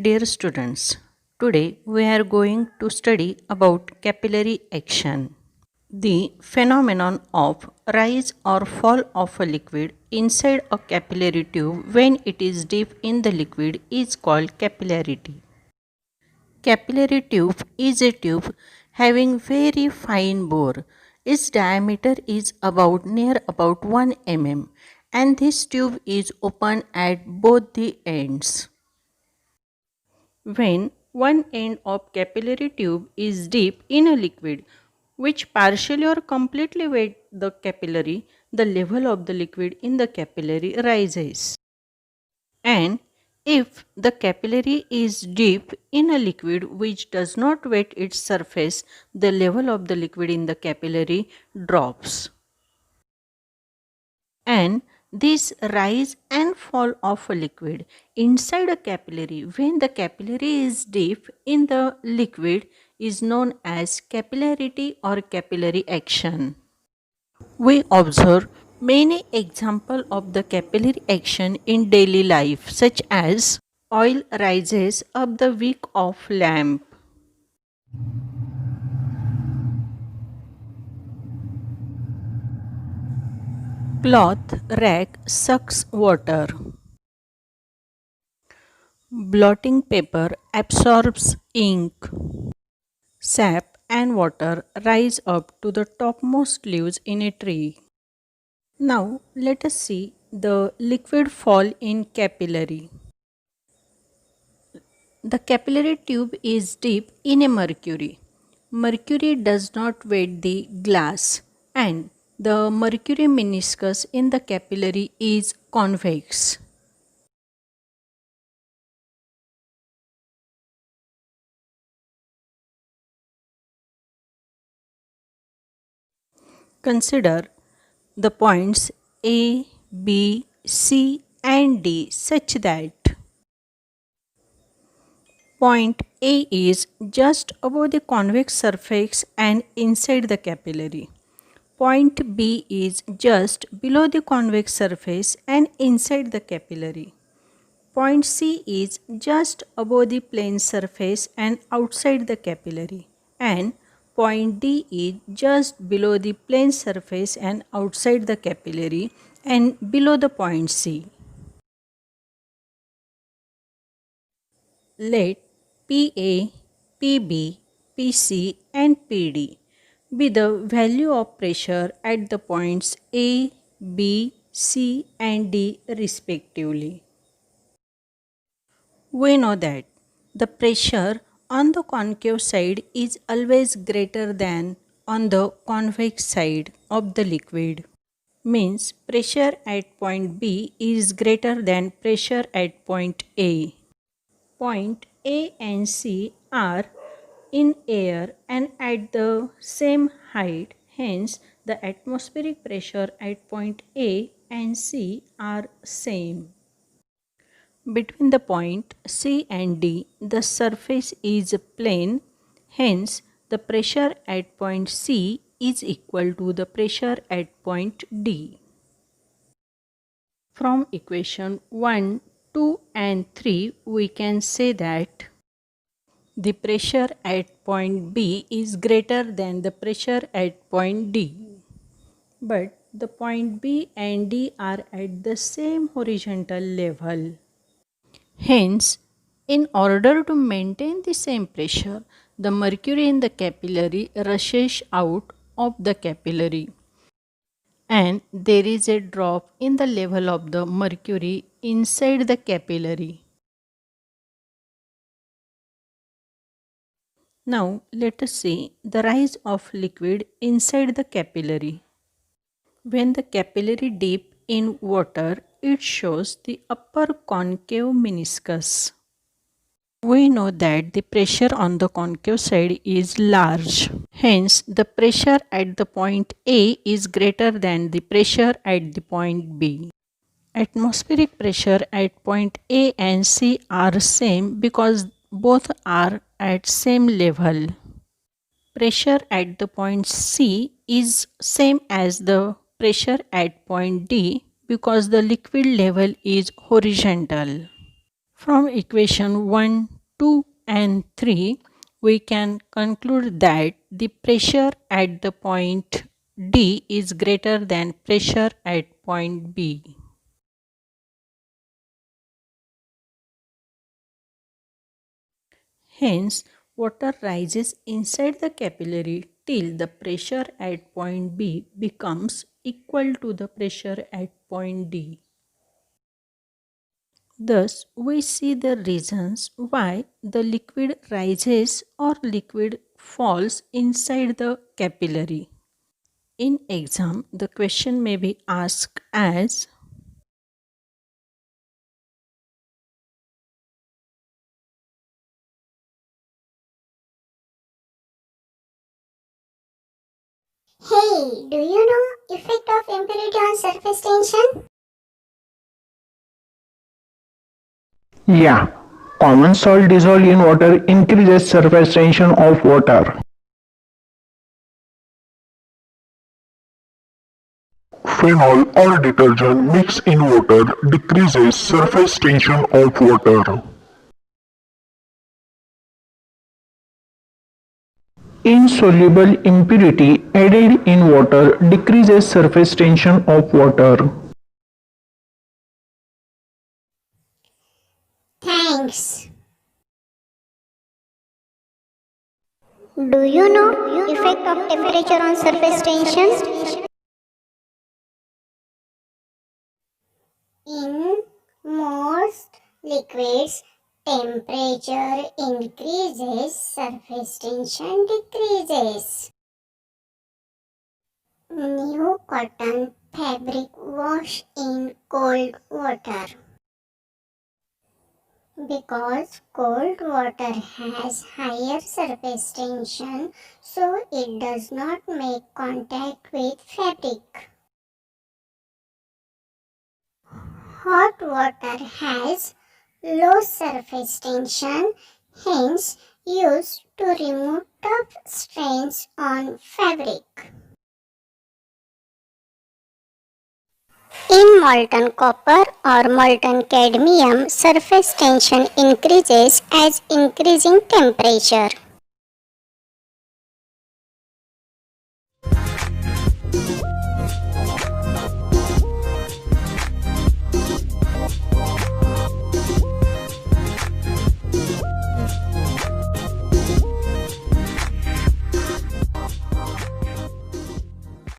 Dear students, today we are going to study about capillary action. The phenomenon of rise or fall of a liquid inside a capillary tube when it is deep in the liquid is called capillarity. Capillary tube is a tube having very fine bore. Its diameter is near about 1 mm and this tube is open at both the ends. When one end of capillary tube is deep in a liquid which partially or completely wet the capillary, the level of the liquid in the capillary rises. And if the capillary is deep in a liquid which does not wet its surface, the level of the liquid in the capillary drops. And this rise and fall of a liquid inside a capillary when the capillary is deep in the liquid is known as capillarity or capillary action. We observe many examples of the capillary action in daily life, such as oil rises up the wick of lamp, cloth rack sucks water, blotting paper absorbs ink, sap and water rise up to the topmost leaves in a tree. Now let us see the liquid fall in capillary. The capillary tube is deep in a mercury. Mercury does not wet the glass and the mercury meniscus in the capillary is convex. Consider the points A, B, C and D such that point A is just above the convex surface and inside the capillary. Point B is just below the convex surface and inside the capillary. Point C is just above the plane surface and outside the capillary. And point D is just below the plane surface and outside the capillary and below the point C. Let PA, PB, PC and PD be the value of pressure at the points A, B, C and D respectively. We know that the pressure on the concave side is always greater than on the convex side of the liquid. Means pressure at point B is greater than pressure at point A. Point A and C are in air and at the same height, hence the atmospheric pressure at point A and C are same. Between the point C and D, the surface is plane, hence the pressure at point C is equal to the pressure at point D. From equation 1, 2 and 3, we can say that the pressure at point B is greater than the pressure at point D. But the point B and D are at the same horizontal level. Hence, in order to maintain the same pressure, the mercury in the capillary rushes out of the capillary and there is a drop in the level of the mercury inside the capillary. Now let us see the rise of liquid inside the capillary. When the capillary deep in water, it shows the upper concave meniscus. We know that the pressure on the concave side is large. Hence, the pressure at the point A is greater than the pressure at the point B. Atmospheric pressure at point A and C are same because both are at same level. Pressure at the point C is same as the pressure at point D because the liquid level is horizontal. From equation 1, 2 and 3, we can conclude that the pressure at the point D is greater than pressure at point B. Hence, water rises inside the capillary till the pressure at point B becomes equal to the pressure at point D. Thus, we see the reasons why the liquid rises or liquid falls inside the capillary. In exam, the question may be asked as: Hey, do you know effect of impurity on surface tension? Yeah, common salt dissolved in water increases surface tension of water. Phenol or detergent mixed in water decreases surface tension of water. Insoluble impurity added in water decreases surface tension of water. Thanks. Do you know effect of temperature on surface tension? In most liquids, temperature increases, surface tension decreases. New cotton fabric wash in cold water. Because cold water has higher surface tension, so it does not make contact with fabric. Hot water has low surface tension, hence used to remove tough stains on fabric. In molten copper or molten cadmium, surface tension increases as increasing temperature.